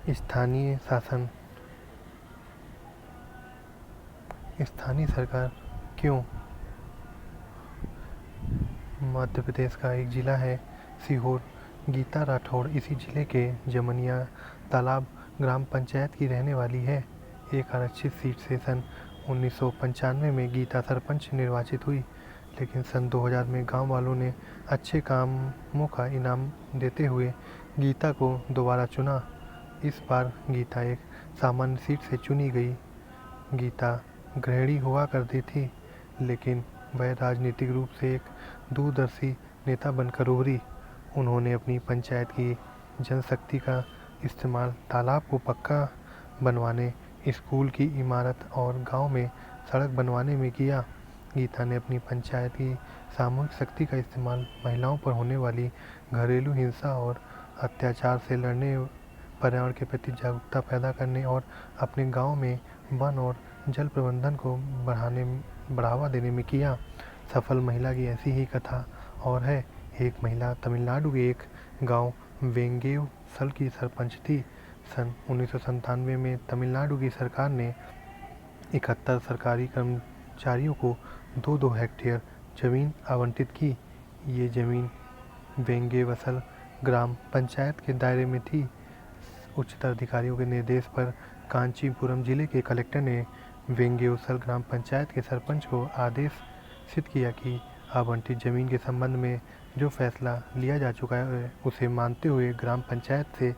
स्थानीय शासन। स्थानीय सरकार क्यों? मध्य प्रदेश का एक ज़िला है सीहोर। गीता राठौड़ इसी ज़िले के जमनिया तालाब ग्राम पंचायत की रहने वाली है। एक आरक्षित सीट से सन 1995 में गीता सरपंच निर्वाचित हुई, लेकिन सन 2000 में गांव वालों ने अच्छे कामों का इनाम देते हुए गीता को दोबारा चुना। इस बार गीता एक सामान्य सीट से चुनी गई। गीता गृहिणी हुआ करती थी, लेकिन वह राजनीतिक रूप से एक दूरदर्शी नेता बनकर उभरी। उन्होंने अपनी पंचायत की जनशक्ति का इस्तेमाल तालाब को पक्का बनवाने, स्कूल की इमारत और गांव में सड़क बनवाने में किया। गीता ने अपनी पंचायत की सामूहिक शक्ति का इस्तेमाल महिलाओं पर होने वाली घरेलू हिंसा और अत्याचार से लड़ने, पर्यावरण के प्रति जागरूकता पैदा करने और अपने गांव में वन और जल प्रबंधन को बढ़ावा देने में किया। सफल महिला की ऐसी ही कथा और है। एक महिला तमिलनाडु के एक गांव वेंगेवसल की सरपंच थी। सन 1997 में तमिलनाडु की सरकार ने 71 सरकारी कर्मचारियों को 2-2 हेक्टेयर जमीन आवंटित की। ये जमीन वेंगेवसल ग्राम पंचायत के दायरे में थी। उच्चतर अधिकारियों के निर्देश पर कांचीपुरम जिले के कलेक्टर ने वेंगेवसल ग्राम पंचायत के सरपंच को आदेशित किया कि आवंटित जमीन के संबंध में जो फैसला लिया जा चुका है उसे मानते हुए ग्राम पंचायत से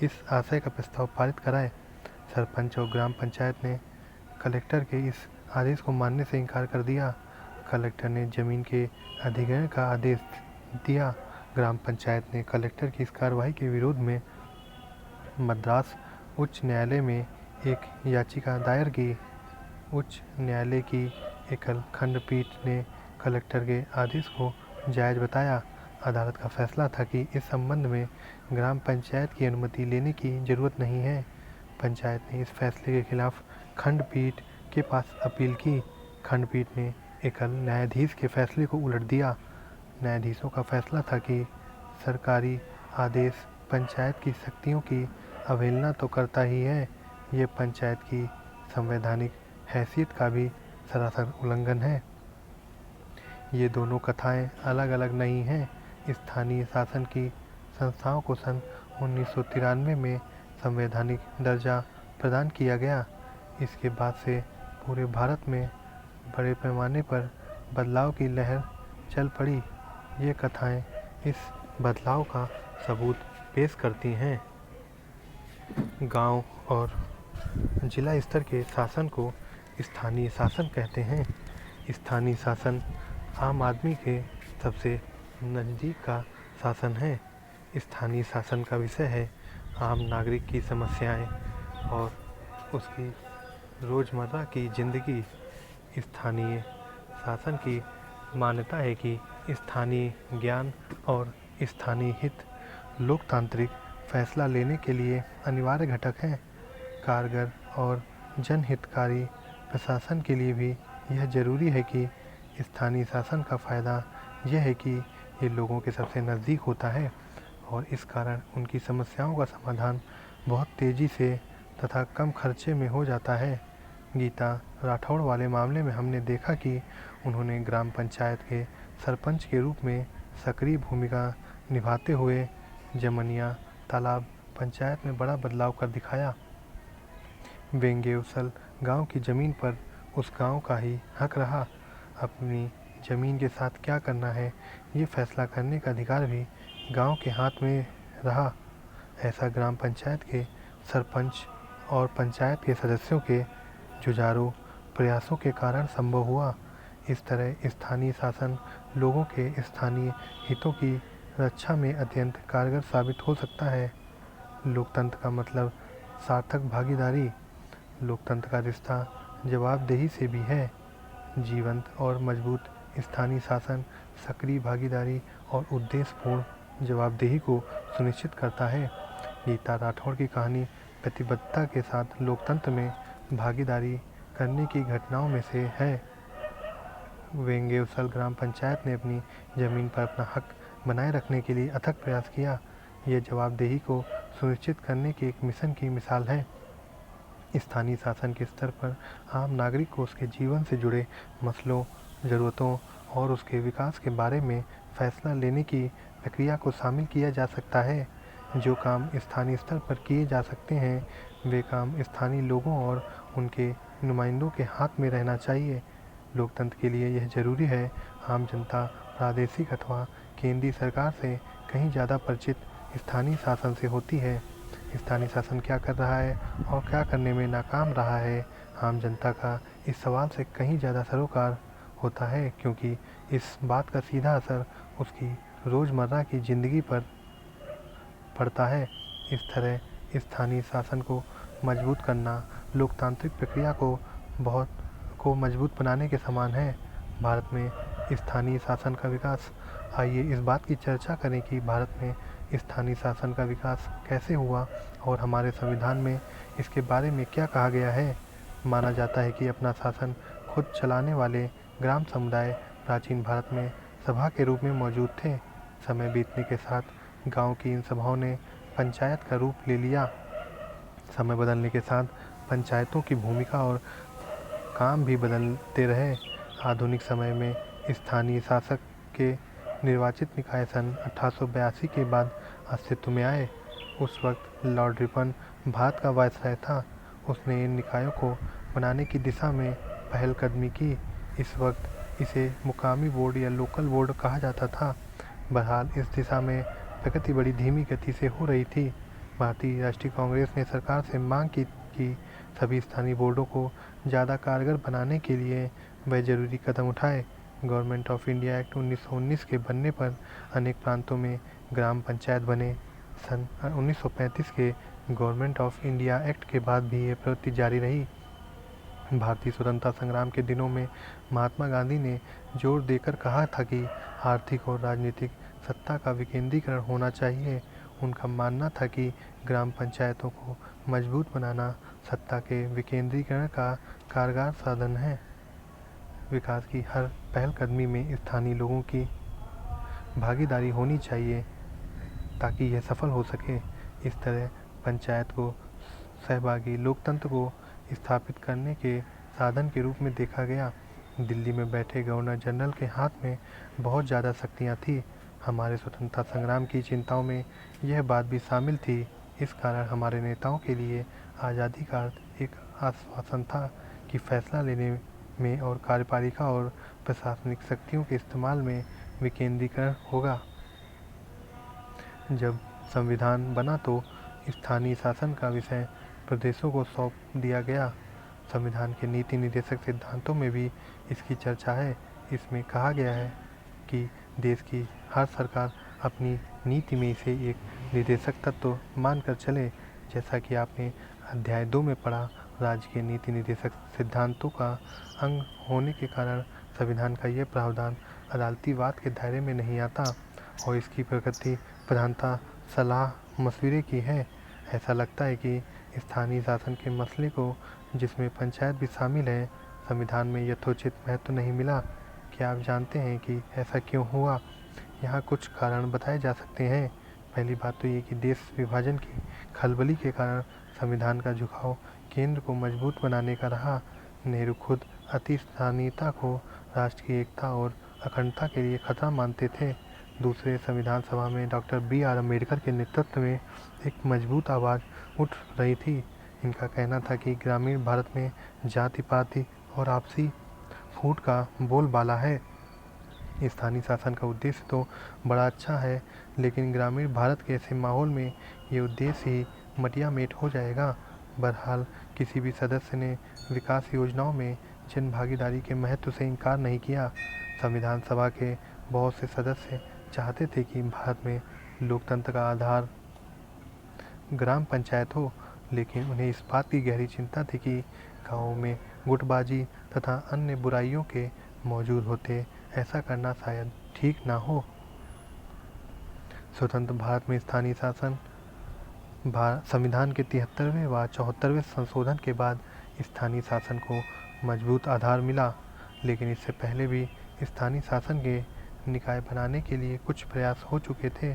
इस आशय का प्रस्ताव पारित कराए। सरपंच और ग्राम पंचायत ने कलेक्टर के इस आदेश को मानने से इनकार कर दिया। कलेक्टर ने जमीन के अधिग्रहण का आदेश दिया। ग्राम पंचायत ने कलेक्टर की इस कार्रवाई के विरोध में मद्रास उच्च न्यायालय में एक याचिका दायर की। उच्च न्यायालय की एकल खंडपीठ ने कलेक्टर के आदेश को जायज़ बताया। अदालत का फैसला था कि इस संबंध में ग्राम पंचायत की अनुमति लेने की जरूरत नहीं है। पंचायत ने इस फैसले के खिलाफ खंडपीठ के पास अपील की। खंडपीठ ने एकल न्यायाधीश के फैसले को उलट दिया। न्यायाधीशों का फैसला था कि सरकारी आदेश पंचायत की शक्तियों की अवहेलना तो करता ही है, ये पंचायत की संवैधानिक हैसियत का भी सरासर उल्लंघन है। ये दोनों कथाएं अलग अलग नहीं हैं। स्थानीय शासन की संस्थाओं को सन 1993 में संवैधानिक दर्जा प्रदान किया गया। इसके बाद से पूरे भारत में बड़े पैमाने पर बदलाव की लहर चल पड़ी। ये कथाएं इस बदलाव का सबूत पेश करती हैं। गांव और जिला स्तर के शासन को स्थानीय शासन कहते हैं। स्थानीय शासन आम आदमी के सबसे नज़दीक का शासन है। स्थानीय शासन का विषय है आम नागरिक की समस्याएं और उसकी रोज़मर्रा की ज़िंदगी। स्थानीय शासन की मान्यता है कि स्थानीय ज्ञान और स्थानीय हित लोकतांत्रिक फैसला लेने के लिए अनिवार्य घटक हैं। कारगर और जनहितकारी प्रशासन के लिए भी यह जरूरी है कि स्थानीय शासन का फ़ायदा यह है कि ये लोगों के सबसे नज़दीक होता है और इस कारण उनकी समस्याओं का समाधान बहुत तेज़ी से तथा कम खर्चे में हो जाता है। गीता राठौड़ वाले मामले में हमने देखा कि उन्होंने ग्राम पंचायत के सरपंच के रूप में सक्रिय भूमिका निभाते हुए जमनिया तालाब पंचायत में बड़ा बदलाव कर दिखाया। वेंगेवसल गांव की ज़मीन पर उस गांव का ही हक रहा। अपनी ज़मीन के साथ क्या करना है ये फैसला करने का अधिकार भी गांव के हाथ में रहा। ऐसा ग्राम पंचायत के सरपंच और पंचायत के सदस्यों के जुझारू प्रयासों के कारण संभव हुआ। इस तरह स्थानीय शासन लोगों के स्थानीय हितों की रक्षा में अत्यंत कारगर साबित हो सकता है। लोकतंत्र का मतलब सार्थक भागीदारी। लोकतंत्र का रिश्ता जवाबदेही से भी है। जीवंत और मजबूत स्थानीय शासन सक्रिय भागीदारी और उद्देश्यपूर्ण जवाबदेही को सुनिश्चित करता है। गीता राठौड़ की कहानी प्रतिबद्धता के साथ लोकतंत्र में भागीदारी करने की घटनाओं में से है। वेंगेवसल ग्राम पंचायत ने अपनी ज़मीन पर अपना हक बनाए रखने के लिए अथक प्रयास किया। यह जवाबदेही को सुनिश्चित करने के एक मिशन की मिसाल है। स्थानीय शासन के स्तर पर आम नागरिक को उसके जीवन से जुड़े मसलों, ज़रूरतों और उसके विकास के बारे में फैसला लेने की प्रक्रिया को शामिल किया जा सकता है। जो काम स्थानीय स्तर पर किए जा सकते हैं, वे काम स्थानीय लोगों और उनके नुमाइंदों के हाथ में रहना चाहिए। लोकतंत्र के लिए यह जरूरी है। आम जनता प्रादेशिक अथवा केंद्रीय सरकार से कहीं ज़्यादा परिचित स्थानीय शासन से होती है। स्थानीय शासन क्या कर रहा है और क्या करने में नाकाम रहा है, आम जनता का इस सवाल से कहीं ज़्यादा सरोकार होता है, क्योंकि इस बात का सीधा असर उसकी रोज़मर्रा की ज़िंदगी पर पड़ता है। इस तरह स्थानीय शासन को मजबूत करना लोकतांत्रिक प्रक्रिया को मजबूत बनाने के समान है। भारत में स्थानीय शासन का विकास। आइए इस बात की चर्चा करें कि भारत में स्थानीय शासन का विकास कैसे हुआ और हमारे संविधान में इसके बारे में क्या कहा गया है। माना जाता है कि अपना शासन खुद चलाने वाले ग्राम समुदाय प्राचीन भारत में सभा के रूप में मौजूद थे। समय बीतने के साथ गांव की इन सभाओं ने पंचायत का रूप ले लिया। समय बदलने के साथ पंचायतों की भूमिका और काम भी बदलते रहे। आधुनिक समय में स्थानीय शासक के निर्वाचित निकाय सन 1882 के बाद अस्तित्व में आए। उस वक्त लॉर्ड रिपन भारत का वायसराय था। उसने इन निकायों को बनाने की दिशा में पहलकदमी की। इस वक्त इसे मुकामी बोर्ड या लोकल बोर्ड कहा जाता था। बहरहाल इस दिशा में प्रगति बड़ी धीमी गति से हो रही थी। भारतीय राष्ट्रीय कांग्रेस ने सरकार से मांग की कि सभी स्थानीय बोर्डों को ज़्यादा कारगर बनाने के लिए वह जरूरी कदम उठाए। गवर्नमेंट ऑफ इंडिया एक्ट 1919 के बनने पर अनेक प्रांतों में ग्राम पंचायत बने। सन 1935 के गवर्नमेंट ऑफ इंडिया एक्ट के बाद भी ये प्रवृत्ति जारी रही। भारतीय स्वतंत्रता संग्राम के दिनों में महात्मा गांधी ने जोर देकर कहा था कि आर्थिक और राजनीतिक सत्ता का विकेंद्रीकरण होना चाहिए। उनका मानना था कि ग्राम पंचायतों को मजबूत बनाना सत्ता के विकेंद्रीकरण का कारगर साधन है। विकास की हर पहलकदमी में स्थानीय लोगों की भागीदारी होनी चाहिए ताकि यह सफल हो सके। इस तरह पंचायत को सहभागी लोकतंत्र को स्थापित करने के साधन के रूप में देखा गया। दिल्ली में बैठे गवर्नर जनरल के हाथ में बहुत ज़्यादा शक्तियाँ थी। हमारे स्वतंत्रता संग्राम की चिंताओं में यह बात भी शामिल थी। इस कारण हमारे नेताओं के लिए आज़ादी का अर्थ एक आश्वासन था कि फैसला लेने में और कार्यपालिका और प्रशासनिक शक्तियों के इस्तेमाल में विकेंद्रीकरण होगा। जब संविधान बना तो स्थानीय शासन का विषय प्रदेशों को सौंप दिया गया। संविधान के नीति निर्देशक सिद्धांतों में भी इसकी चर्चा है। इसमें कहा गया है कि देश की हर सरकार अपनी नीति में इसे एक निर्देशक तत्व मानकर चले। जैसा कि आपने अध्याय 2 में पढ़ा, राज्य के नीति निर्देशक सिद्धांतों का अंग होने के कारण संविधान का यह प्रावधान अदालतीवाद के दायरे में नहीं आता और इसकी प्रकृति प्रधानता सलाह मशविरे की है। ऐसा लगता है कि स्थानीय शासन के मसले को, जिसमें पंचायत भी शामिल है, संविधान में यथोचित महत्व नहीं मिला। क्या आप जानते हैं कि ऐसा क्यों हुआ? यहाँ कुछ कारण बताए जा सकते हैं। पहली बात तो ये कि देश विभाजन की खलबली के कारण संविधान का झुकाव केंद्र को मजबूत बनाने का रहा। नेहरू खुद अति स्थानीयता को राष्ट्र की एकता और अखंडता के लिए खतरा मानते थे। दूसरे, संविधान सभा में डॉक्टर B.R. अम्बेडकर के नेतृत्व में एक मजबूत आवाज़ उठ रही थी। इनका कहना था कि ग्रामीण भारत में जाति पाति और आपसी फूट का बोलबाला है। स्थानीय शासन का उद्देश्य तो बड़ा अच्छा है, लेकिन ग्रामीण भारत के ऐसे माहौल में ये उद्देश्य ही मटियामेट हो जाएगा। बहरहाल किसी भी सदस्य ने विकास योजनाओं में जन भागीदारी के महत्व से इनकार नहीं किया। संविधान सभा के बहुत से सदस्य चाहते थे कि भारत में लोकतंत्र का आधार ग्राम पंचायत हो, लेकिन उन्हें इस बात की गहरी चिंता थी कि गाँवों में गुटबाजी तथा अन्य बुराइयों के मौजूद होते ऐसा करना शायद ठीक ना हो। स्वतंत्र भारत में स्थानीय शासन संविधान के 73वें व 74वें संशोधन के बाद स्थानीय शासन को मजबूत आधार मिला, लेकिन इससे पहले भी स्थानीय शासन के निकाय बनाने के लिए कुछ प्रयास हो चुके थे।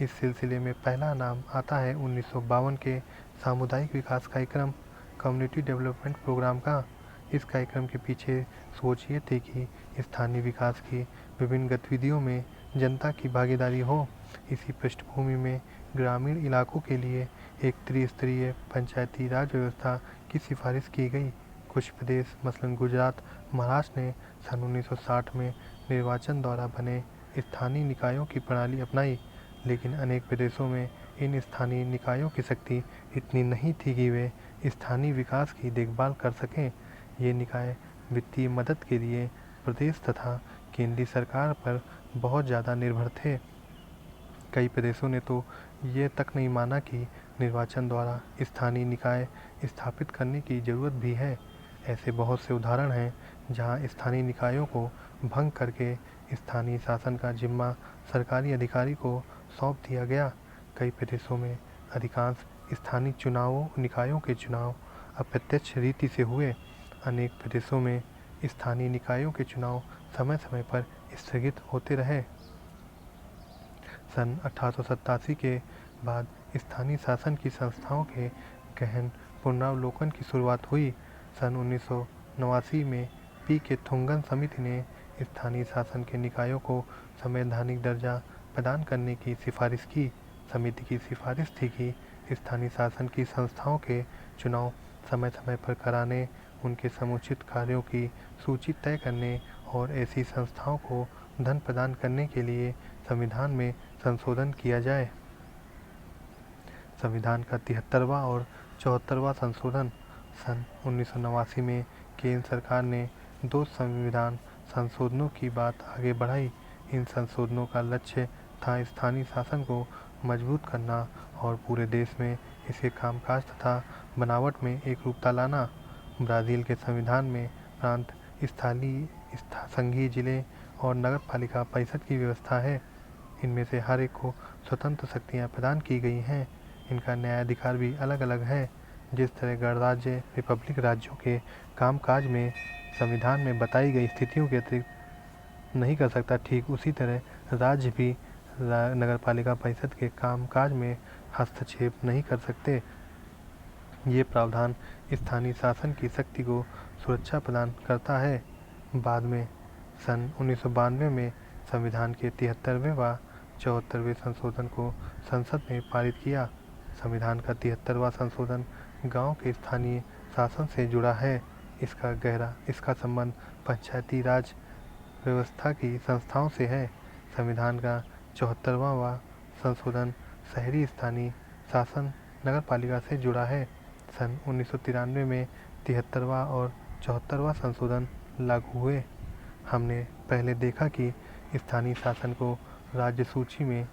इस सिलसिले में पहला नाम आता है 1952 के सामुदायिक विकास कार्यक्रम कम्युनिटी डेवलपमेंट प्रोग्राम का। इस कार्यक्रम के पीछे सोच ये थी कि स्थानीय विकास की विभिन्न गतिविधियों में जनता की भागीदारी हो। इसी पृष्ठभूमि में ग्रामीण इलाकों के लिए एक त्रिस्तरीय पंचायती राज व्यवस्था की सिफारिश की गई। कुछ प्रदेश मसलन गुजरात, महाराष्ट्र ने सन 1960 में निर्वाचन द्वारा बने स्थानीय निकायों की प्रणाली अपनाई, लेकिन अनेक प्रदेशों में इन स्थानीय निकायों की शक्ति इतनी नहीं थी कि वे स्थानीय विकास की देखभाल कर सकें। ये निकाय वित्तीय मदद के लिए प्रदेश तथा केंद्रीय सरकार पर बहुत ज़्यादा निर्भर थे। कई प्रदेशों ने तो ये तक नहीं माना कि निर्वाचन द्वारा स्थानीय निकाय स्थापित करने की ज़रूरत भी है। ऐसे बहुत से उदाहरण हैं जहां स्थानीय निकायों को भंग करके स्थानीय शासन का जिम्मा सरकारी अधिकारी को सौंप दिया गया। कई प्रदेशों में अधिकांश स्थानीय निकायों के चुनाव अप्रत्यक्ष रीति से हुए। अनेक प्रदेशों में स्थानीय निकायों के चुनाव समय समय पर स्थगित होते रहे। सन 1887 के बाद स्थानीय शासन की संस्थाओं के गहन पुनरावलोकन की शुरुआत हुई। सन 1989 में के थुंगन समिति ने स्थानीय शासन के निकायों को संवैधानिक दर्जा प्रदान करने की सिफारिश की। समिति की सिफारिश थी कि स्थानीय शासन की संस्थाओं के चुनाव समय समय पर कराने, उनके समुचित कार्यों की सूची तय करने और ऐसी संस्थाओं को धन प्रदान करने के लिए संविधान में संशोधन किया जाए। संविधान का 73वां और 74वां संशोधन। सन 1989 में केंद्र सरकार ने 2 संविधान संशोधनों की बात आगे बढ़ाई। इन संशोधनों का लक्ष्य था स्थानीय शासन को मजबूत करना और पूरे देश में इसके कामकाज तथा बनावट में एक रूपता लाना। ब्राज़ील के संविधान में प्रांत, संघीय जिले और नगर पालिका परिषद की व्यवस्था है। इनमें से हर एक को स्वतंत्र शक्तियाँ प्रदान की गई हैं। इनका न्यायाधिकार भी अलग अलग है। जिस तरह गणराज्य रिपब्लिक राज्यों के कामकाज में संविधान में बताई गई स्थितियों के अतिरिक्त नहीं कर सकता, ठीक उसी तरह राज्य भी नगरपालिका परिषद के कामकाज में हस्तक्षेप नहीं कर सकते। ये प्रावधान स्थानीय शासन की शक्ति को सुरक्षा प्रदान करता है। बाद में सन 1992 में संविधान के 73वें व 74वें संशोधन को संसद में पारित किया। संविधान का 73वां संशोधन गांव के स्थानीय शासन से जुड़ा है। इसका संबंध पंचायती राज व्यवस्था की संस्थाओं से है। संविधान का 74वां संशोधन शहरी स्थानीय शासन नगरपालिका से जुड़ा है। सन 1993 में 73वां और 74वां संशोधन लागू हुए। हमने पहले देखा कि स्थानीय शासन को राज्य सूची में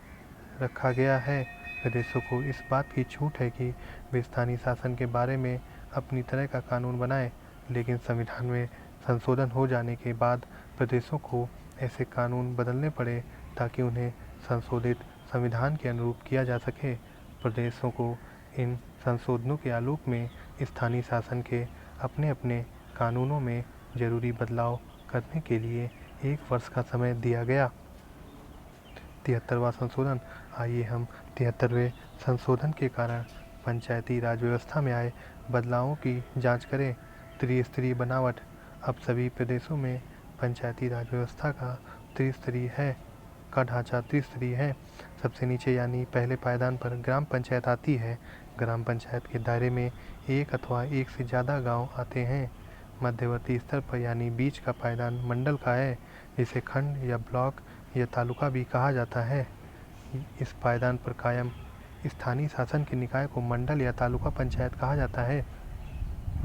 रखा गया है। प्रदेशों को इस बात की छूट है कि वे स्थानीय शासन के बारे में अपनी तरह का कानून बनाएं, लेकिन संविधान में संशोधन हो जाने के बाद प्रदेशों को ऐसे कानून बदलने पड़े ताकि उन्हें संशोधित संविधान के अनुरूप किया जा सके। प्रदेशों को इन संशोधनों के आलोक में स्थानीय शासन के अपने अपने कानूनों में जरूरी बदलाव करने के लिए 1 वर्ष का समय दिया गया। 73वां संशोधन। आइए हम 73वें संशोधन के कारण पंचायती राज व्यवस्था में आए बदलावों की जांच करें। त्रिस्तरीय बनावट। अब सभी प्रदेशों में पंचायती राज व्यवस्था का ढांचा त्रिस्तरीय है। सबसे नीचे यानी पहले पायदान पर ग्राम पंचायत आती है। ग्राम पंचायत के दायरे में एक अथवा एक से ज़्यादा गांव आते हैं। मध्यवर्ती स्तर पर यानी बीच का पायदान मंडल का है, जिसे खंड या ब्लॉक या तालुका भी कहा जाता है। इस पायदान पर कायम स्थानीय शासन के निकाय को मंडल या तालुका पंचायत कहा जाता है।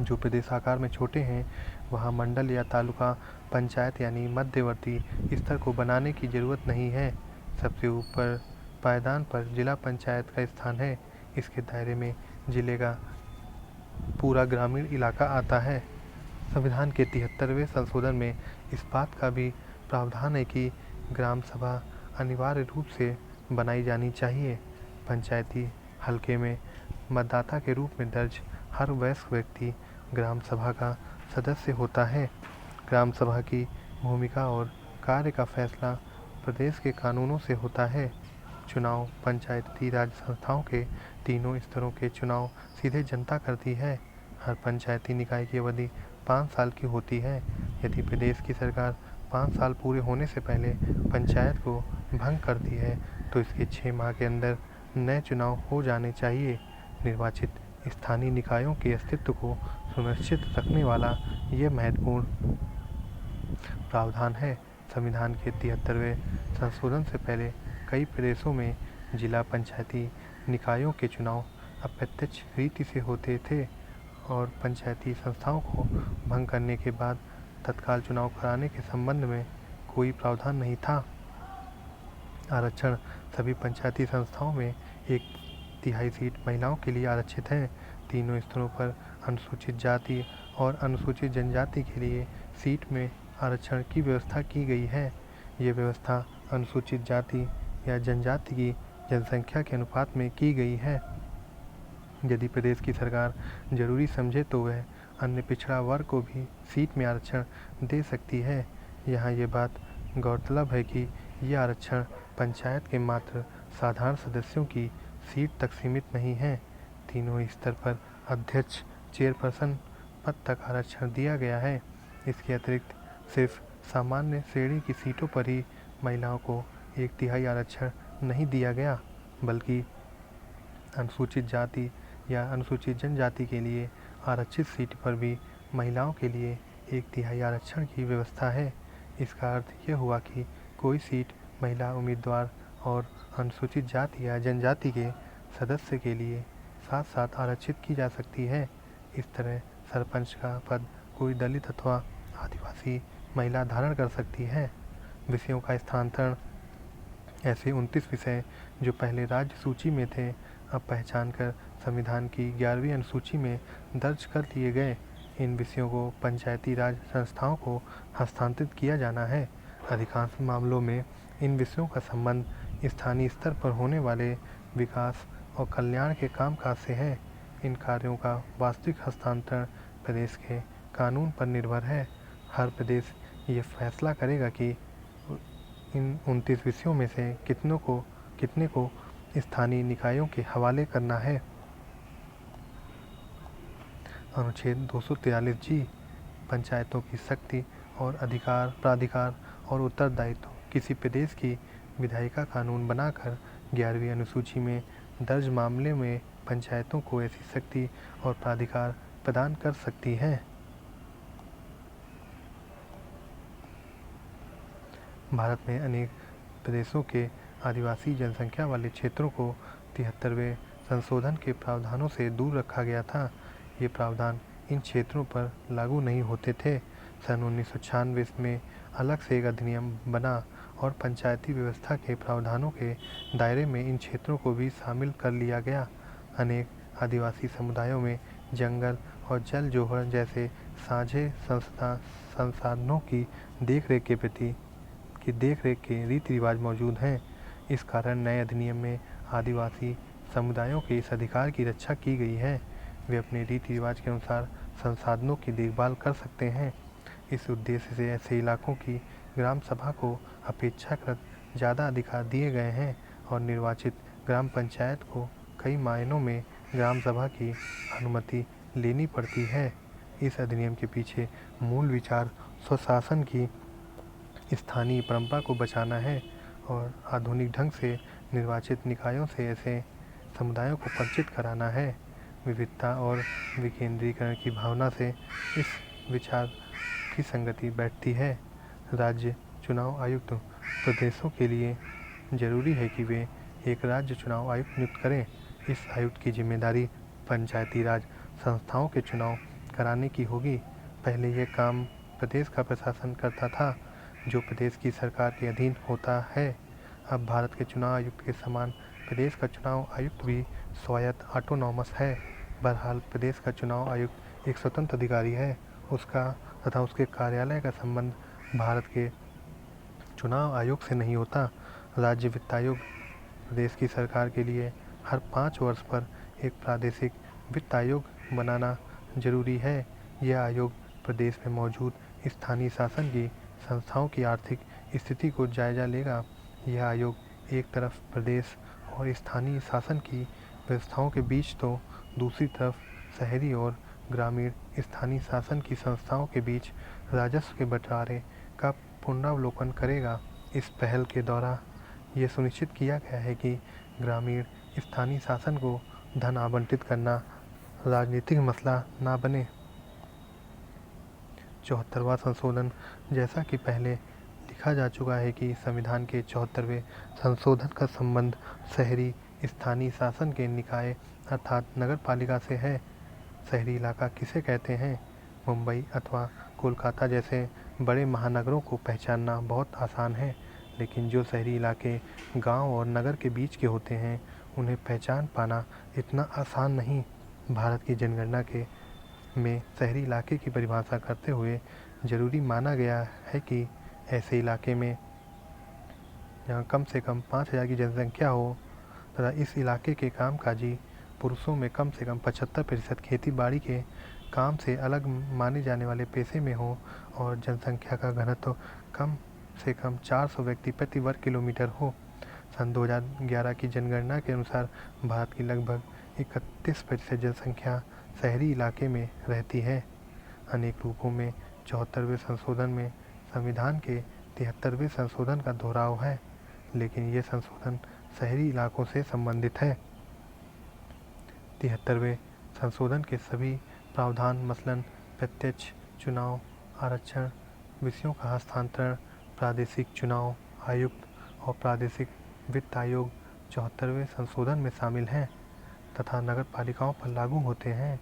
जो प्रदेश आकार में छोटे हैं वहाँ मंडल या तालुका पंचायत यानी मध्यवर्ती स्तर को बनाने की ज़रूरत नहीं है। सबसे ऊपर पायदान पर जिला पंचायत का स्थान है। इसके दायरे में जिले का पूरा ग्रामीण इलाका आता है। संविधान के 73वें संशोधन में इस बात का भी प्रावधान है कि ग्राम सभा अनिवार्य रूप से बनाई जानी चाहिए। पंचायती हलके में मतदाता के रूप में दर्ज हर वयस्क व्यक्ति ग्राम सभा का सदस्य होता है। ग्राम सभा की भूमिका और कार्य का फैसला प्रदेश के कानूनों से होता है। चुनाव पंचायती राज संस्थाओं के तीनों स्तरों के चुनाव सीधे जनता करती है। हर पंचायती निकाय की अवधि 5 साल की होती है। यदि प्रदेश की सरकार 5 साल पूरे होने से पहले पंचायत को भंग करती है तो इसके 6 माह के अंदर नए चुनाव हो जाने चाहिए। निर्वाचित स्थानीय निकायों के अस्तित्व को सुनिश्चित रखने वाला यह महत्वपूर्ण प्रावधान है। संविधान के 73वें संशोधन से पहले कई प्रदेशों में जिला पंचायती निकायों के चुनाव अप्रत्यक्ष रीति से होते थे और पंचायती संस्थाओं को भंग करने के बाद तत्काल चुनाव कराने के संबंध में कोई प्रावधान नहीं था। आरक्षण सभी पंचायती संस्थाओं में 1/3 सीट महिलाओं के लिए आरक्षित है। तीनों स्तरों पर अनुसूचित जाति और अनुसूचित जनजाति के लिए सीट में आरक्षण की व्यवस्था की गई है। ये व्यवस्था अनुसूचित जाति या जनजाति की जनसंख्या के अनुपात में की गई है। यदि प्रदेश की सरकार जरूरी समझे तो वह अन्य पिछड़ा वर्ग को भी सीट में आरक्षण दे सकती है। यहाँ ये बात गौरतलब है कि यह आरक्षण पंचायत के मात्र साधारण सदस्यों की सीट तक सीमित नहीं है। तीनों स्तर पर अध्यक्ष चेयरपर्सन पद तक आरक्षण दिया गया है। इसके अतिरिक्त सिर्फ सामान्य श्रेणी की सीटों पर ही महिलाओं को 1/3 आरक्षण नहीं दिया गया, बल्कि अनुसूचित जाति या अनुसूचित जनजाति के लिए आरक्षित सीट पर भी महिलाओं के लिए 1/3 आरक्षण की व्यवस्था है। इसका अर्थ यह हुआ कि कोई सीट महिला उम्मीदवार और अनुसूचित जाति या जनजाति के सदस्य के लिए साथ साथ आरक्षित की जा सकती है। इस तरह सरपंच का पद कोई दलित अथवा आदिवासी महिला धारण कर सकती है। विषयों का स्थानांतरण। ऐसे 29 विषय जो पहले राज्य सूची में थे अब पहचान कर संविधान की 11वीं अनुसूची में दर्ज कर लिए गए। इन विषयों को पंचायती राज संस्थाओं को हस्तांतरित किया जाना है। अधिकांश मामलों में इन विषयों का संबंध स्थानीय स्तर पर होने वाले विकास और कल्याण के कामकाज से है। इन कार्यों का वास्तविक हस्तांतरण प्रदेश के कानून पर निर्भर है। हर प्रदेश ये फैसला करेगा कि इन 29 विषयों में से कितने को स्थानीय निकायों के हवाले करना है। अनुच्छेद 243 जी पंचायतों की शक्ति और अधिकार, प्राधिकार और उत्तरदायित्व। किसी प्रदेश की विधायिका कानून बनाकर 11वीं अनुसूची में दर्ज मामले में पंचायतों को ऐसी शक्ति और प्राधिकार प्रदान कर सकती है। भारत में अनेक प्रदेशों के आदिवासी जनसंख्या वाले क्षेत्रों को 73वें संशोधन के प्रावधानों से दूर रखा गया था। ये प्रावधान इन क्षेत्रों पर लागू नहीं होते थे। सन 1996 में अलग से एक अधिनियम बना और पंचायती व्यवस्था के प्रावधानों के दायरे में इन क्षेत्रों को भी शामिल कर लिया गया। अनेक आदिवासी समुदायों में जंगल और जल जोहर जैसे साझे संसाधनों की देखरेख के रीति रिवाज मौजूद हैं। इस कारण नए अधिनियम में आदिवासी समुदायों के इस अधिकार की रक्षा की गई है। वे अपने रीति रिवाज के अनुसार संसाधनों की देखभाल कर सकते हैं। इस उद्देश्य से ऐसे इलाकों की ग्राम सभा को अपेक्षाकृत ज़्यादा अधिकार दिए गए हैं और निर्वाचित ग्राम पंचायत को कई मायनों में ग्राम सभा की अनुमति लेनी पड़ती है। इस अधिनियम के पीछे मूल विचार स्वशासन की स्थानीय परंपरा को बचाना है और आधुनिक ढंग से निर्वाचित निकायों से ऐसे समुदायों को परिचित कराना है। विविधता और विकेंद्रीकरण की भावना से इस विचार की संगति बैठती है। राज्य चुनाव आयुक्त प्रदेशों के लिए जरूरी है कि वे एक राज्य चुनाव आयुक्त नियुक्त करें। इस आयुक्त की जिम्मेदारी पंचायती राज संस्थाओं के चुनाव कराने की होगी। पहले यह काम प्रदेश का प्रशासन करता था, जो प्रदेश की सरकार के अधीन होता है। अब भारत के चुनाव आयुक्त के समान प्रदेश का चुनाव आयुक्त भी स्वायत्त ऑटोनॉमस है। बहरहाल प्रदेश का चुनाव आयुक्त एक स्वतंत्र अधिकारी है। उसका तथा उसके कार्यालय का संबंध भारत के चुनाव आयोग से नहीं होता। राज्य वित्त आयोग प्रदेश की सरकार के लिए हर 5 वर्ष पर एक प्रादेशिक वित्त आयोग बनाना जरूरी है। यह आयोग प्रदेश में मौजूद स्थानीय शासन की संस्थाओं की आर्थिक स्थिति को जायजा लेगा। यह आयोग एक तरफ प्रदेश और स्थानीय शासन की व्यवस्थाओं के बीच तो दूसरी तरफ शहरी और ग्रामीण स्थानीय शासन की संस्थाओं के बीच राजस्व के बंटवारे का पुनरावलोकन करेगा। इस पहल के द्वारा ये सुनिश्चित किया गया है कि ग्रामीण स्थानीय शासन को धन आवंटित करना राजनीतिक मसला ना बने। 74वां संशोधन। जैसा कि पहले लिखा जा चुका है कि संविधान के 74वें संशोधन का संबंध शहरी स्थानीय शासन के निकाय अर्थात नगर पालिका से है। शहरी इलाका किसे कहते हैं? मुंबई अथवा कोलकाता जैसे बड़े महानगरों को पहचानना बहुत आसान है, लेकिन जो शहरी इलाके गांव और नगर के बीच के होते हैं उन्हें पहचान पाना इतना आसान नहीं। भारत की जनगणना के में शहरी इलाके की परिभाषा करते हुए जरूरी माना गया है कि ऐसे इलाके में जहाँ कम से कम 5000 की जनसंख्या हो तथा इस इलाके के कामकाजी पुरुषों में कम से कम 75% खेती बाड़ी के काम से अलग माने जाने वाले पेशे में हो और जनसंख्या का घनत्व कम से कम 400 व्यक्ति प्रति वर्ग किलोमीटर हो। सन 2011 की जनगणना के अनुसार भारत की लगभग 31% जनसंख्या शहरी इलाके में रहती है। अनेक रूपों में 74वें संशोधन में संविधान के 73वें संशोधन का दोहराव है, लेकिन ये संशोधन शहरी इलाकों से संबंधित है। 73वें संशोधन के सभी प्रावधान मसलन प्रत्यक्ष चुनाव, आरक्षण, विषयों का हस्तांतरण, प्रादेशिक चुनाव आयुक्त और प्रादेशिक वित्त आयोग 74वें संशोधन में शामिल हैं तथा नगर पालिकाओं पर लागू होते हैं।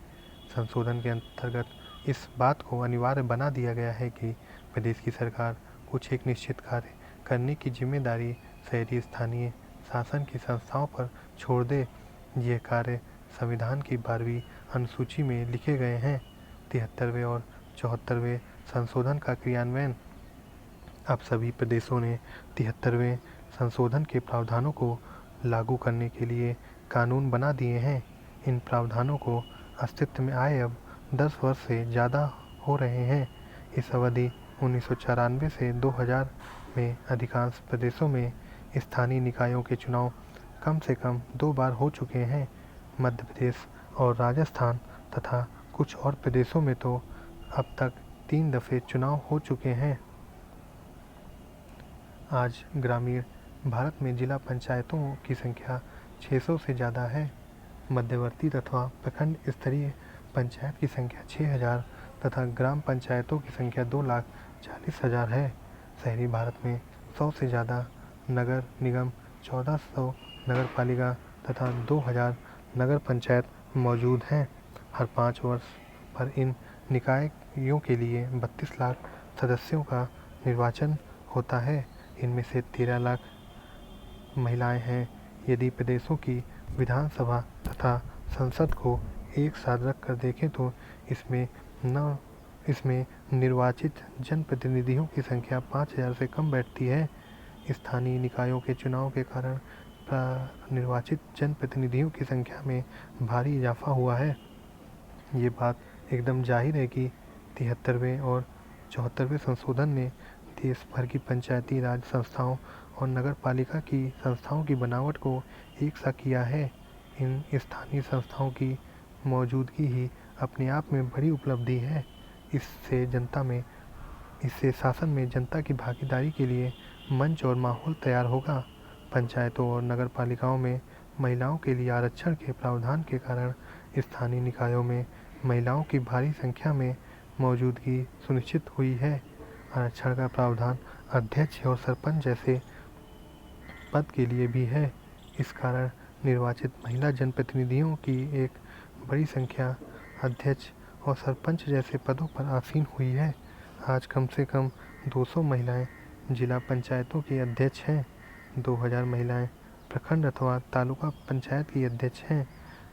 संशोधन के अंतर्गत इस बात को अनिवार्य बना दिया गया है कि प्रदेश की सरकार कुछ एक निश्चित कार्य करने की जिम्मेदारी शहरी स्थानीय शासन की संस्थाओं पर छोड़ दे। ये कार्य संविधान की 12वीं अनुसूची में लिखे गए हैं। 73वें और 74वें संशोधन का क्रियान्वयन। अब सभी प्रदेशों ने 73वें संशोधन के प्रावधानों को लागू करने के लिए कानून बना दिए हैं। इन प्रावधानों को अस्तित्व में आए अब 10 वर्ष से ज़्यादा हो रहे हैं। इस अवधि 1994 से 2000 में अधिकांश प्रदेशों में स्थानीय निकायों के चुनाव कम से कम 2 बार हो चुके हैं। मध्य प्रदेश और राजस्थान तथा कुछ और प्रदेशों में तो अब तक 3 दफ़े चुनाव हो चुके हैं। आज ग्रामीण भारत में जिला पंचायतों की संख्या 600 से ज़्यादा है। मध्यवर्ती तथा प्रखंड स्तरीय पंचायत की संख्या 6000 तथा ग्राम पंचायतों की संख्या 2,40,000 है। शहरी भारत में 100 से ज़्यादा नगर निगम, 1400 नगर पालिका तथा 2000 नगर पंचायत मौजूद हैं। हर 5 वर्ष पर इन निकायों के लिए 32 लाख सदस्यों का निर्वाचन होता है। इनमें से 13 लाख महिलाएं हैं। यदि प्रदेशों की विधानसभा तथा संसद को एक साथ रख कर देखें तो इसमें निर्वाचित जनप्रतिनिधियों की संख्या 5000 से कम बैठती है। स्थानीय निकायों के चुनाव के कारण निर्वाचित जनप्रतिनिधियों की संख्या में भारी इजाफा हुआ है। ये बात एकदम जाहिर है कि 73वें और 74वें संशोधन ने देश भर की पंचायती राज संस्थाओं और नगर पालिका की संस्थाओं की बनावट को एक सा किया है। इन स्थानीय संस्थाओं की मौजूदगी ही अपने आप में बड़ी उपलब्धि है। इससे शासन में जनता की भागीदारी के लिए मंच और माहौल तैयार होगा। पंचायतों और नगर पालिकाओं में महिलाओं के लिए आरक्षण के प्रावधान के कारण स्थानीय निकायों में महिलाओं की भारी संख्या में मौजूदगी सुनिश्चित हुई है। आरक्षण का प्रावधान अध्यक्ष और सरपंच जैसे पद के लिए भी है। इस कारण निर्वाचित महिला जनप्रतिनिधियों की एक बड़ी संख्या अध्यक्ष और सरपंच जैसे पदों पर आसीन हुई है। आज कम से कम 200 महिलाएं जिला पंचायतों की अध्यक्ष हैं। 2000 महिलाएं प्रखंड अथवा तालुका पंचायत की अध्यक्ष हैं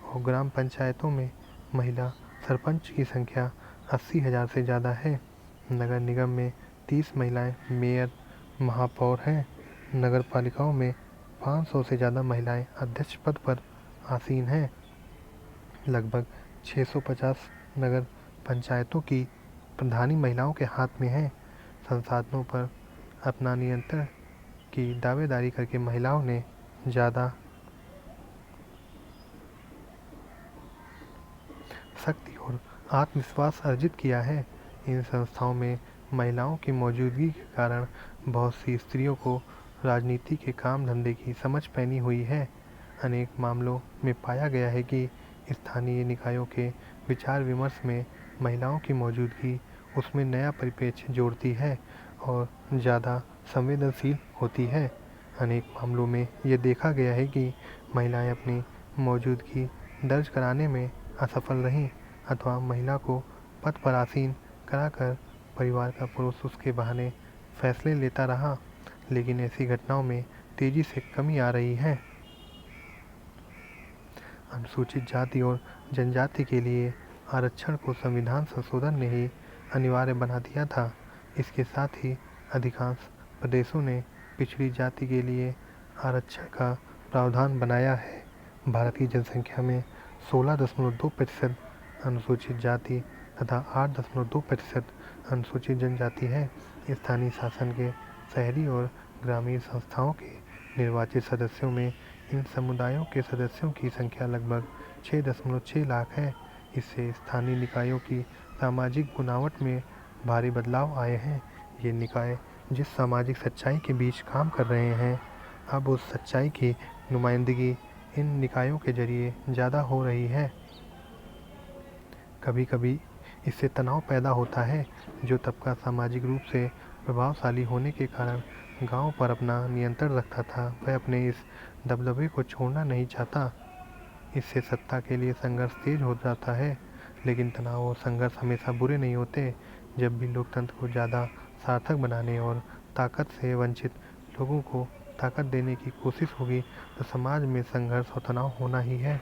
और ग्राम पंचायतों में महिला सरपंच की संख्या 80,000 से ज़्यादा है। नगर निगम में 30 महिलाएं मेयर, महापौर हैं। नगर पालिकाओं में 500 से ज़्यादा महिलाएं अध्यक्ष पद पर आसीन हैं। लगभग 650 नगर पंचायतों की प्रधानी महिलाओं के हाथ में है। संसाधनों पर अपना नियंत्रण की दावेदारी करके महिलाओं ने ज़्यादा शक्ति और आत्मविश्वास अर्जित किया है। इन संस्थाओं में महिलाओं की मौजूदगी के कारण बहुत सी स्त्रियों को राजनीति के काम धंधे की समझ पैनी हुई है। अनेक मामलों में पाया गया है कि स्थानीय निकायों के विचार विमर्श में महिलाओं की मौजूदगी उसमें नया परिप्रेक्ष्य जोड़ती है और ज़्यादा संवेदनशील होती है। अनेक मामलों में यह देखा गया है कि महिलाएं अपनी मौजूदगी दर्ज कराने में असफल रहीं अथवा महिला को पद पर आसीन कराकर परिवार का पुरुष उसके बहाने फैसले लेता रहा, लेकिन ऐसी घटनाओं में तेजी से कमी आ रही है। अनुसूचित जाति और जनजाति के लिए आरक्षण को संविधान संशोधन ने ही अनिवार्य बना दिया था। इसके साथ ही अधिकांश प्रदेशों ने पिछड़ी जाति के लिए आरक्षण का प्रावधान बनाया है। भारत की जनसंख्या में 16.2% अनुसूचित जाति तथा 8.2% अनुसूचित जनजाति है। स्थानीय शासन के शहरी और ग्रामीण संस्थाओं के निर्वाचित सदस्यों में इन समुदायों के सदस्यों की संख्या लगभग 6.6 लाख है। इससे स्थानीय निकायों की सामाजिक बुनावट में भारी बदलाव आए हैं। ये निकाय जिस सामाजिक सच्चाई के बीच काम कर रहे हैं, अब उस सच्चाई की नुमाइंदगी इन निकायों के जरिए ज़्यादा हो रही है। कभी कभी इससे तनाव पैदा होता है। जो तबका सामाजिक रूप से प्रभावशाली होने के कारण गांव पर अपना नियंत्रण रखता था, वह अपने इस दबदबे को छोड़ना नहीं चाहता। इससे सत्ता के लिए संघर्ष तेज हो जाता है। लेकिन तनाव और संघर्ष हमेशा बुरे नहीं होते। जब भी लोकतंत्र को ज़्यादा सार्थक बनाने और ताकत से वंचित लोगों को ताकत देने की कोशिश होगी, तो समाज में संघर्ष और तनाव होना ही है।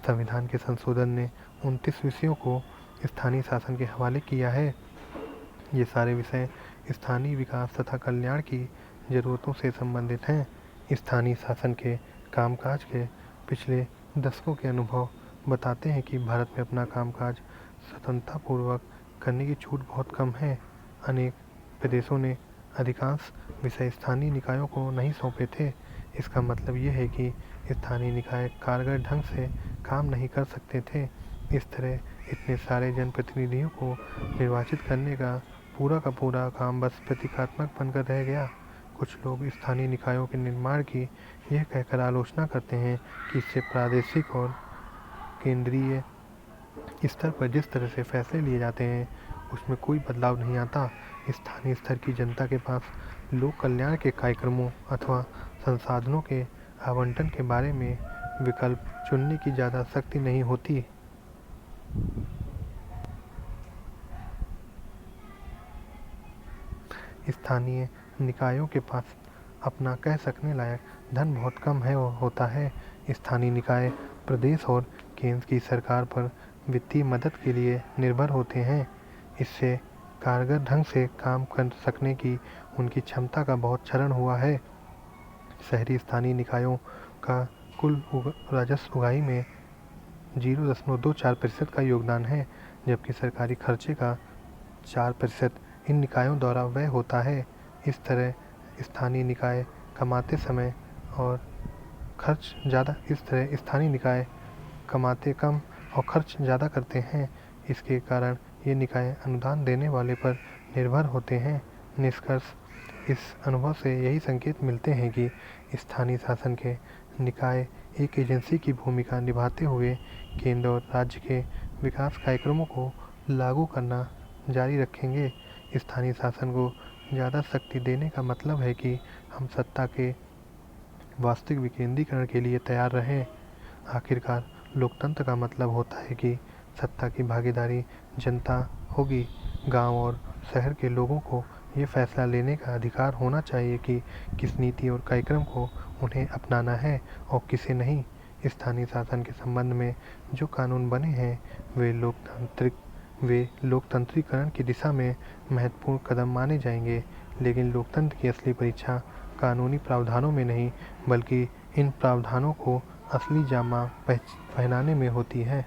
संविधान के संशोधन ने 29 विषयों को स्थानीय शासन के हवाले किया है। ये सारे विषय स्थानीय विकास तथा कल्याण की ज़रूरतों से संबंधित हैं। स्थानीय शासन के कामकाज के पिछले दशकों के अनुभव बताते हैं कि भारत में अपना कामकाज स्वतंत्रतापूर्वक करने की छूट बहुत कम है। अनेक प्रदेशों ने अधिकांश विषय स्थानीय निकायों को नहीं सौंपे थे। इसका मतलब ये है कि स्थानीय निकाय कारगर ढंग से काम नहीं कर सकते थे। इस तरह इतने सारे जनप्रतिनिधियों को निर्वाचित करने का पूरा काम बस प्रतीकात्मक बनकर रह गया। कुछ लोग स्थानीय निकायों के निर्माण की यह कहकर आलोचना करते हैं कि इससे प्रादेशिक और केंद्रीय स्तर पर जिस तरह से फैसले लिए जाते हैं उसमें कोई बदलाव नहीं आता। स्थानीय स्तर की जनता के पास लोक कल्याण के कार्यक्रमों अथवा संसाधनों के आवंटन के बारे में विकल्प चुनने की ज़्यादा शक्ति नहीं होती। स्थानीय निकायों के पास अपना कह सकने लायक धन बहुत कम है होता है। स्थानीय निकाय प्रदेश और केंद्र की सरकार पर वित्तीय मदद के लिए निर्भर होते हैं। इससे कारगर ढंग से काम कर सकने की उनकी क्षमता का बहुत क्षरण हुआ है। शहरी स्थानीय निकायों का कुल राजस्व उगाही में 0.24% का योगदान है, जबकि सरकारी खर्चे का 4% इन निकायों द्वारा व्यय होता है। इस तरह स्थानीय निकाय कमाते कम और खर्च ज़्यादा करते हैं। इसके कारण ये निकाय अनुदान देने वाले पर निर्भर होते हैं। निष्कर्ष इस अनुभव से यही संकेत मिलते हैं कि स्थानीय शासन के निकाय एक एजेंसी की भूमिका निभाते हुए केंद्र और राज्य के विकास कार्यक्रमों को लागू करना जारी रखेंगे। स्थानीय शासन को ज़्यादा शक्ति देने का मतलब है कि हम सत्ता के वास्तविक विकेंद्रीकरण के लिए तैयार रहें। आखिरकार लोकतंत्र का मतलब होता है कि सत्ता की भागीदारी जनता होगी। गांव और शहर के लोगों को ये फैसला लेने का अधिकार होना चाहिए कि किस नीति और कार्यक्रम को उन्हें अपनाना है और किसे नहीं। स्थानीय शासन के संबंध में जो कानून बने हैं वे लोकतंत्रीकरण की दिशा में महत्वपूर्ण कदम माने जाएंगे, लेकिन लोकतंत्र की असली परीक्षा कानूनी प्रावधानों में नहीं बल्कि इन प्रावधानों को असली जामा पहनाने में होती है।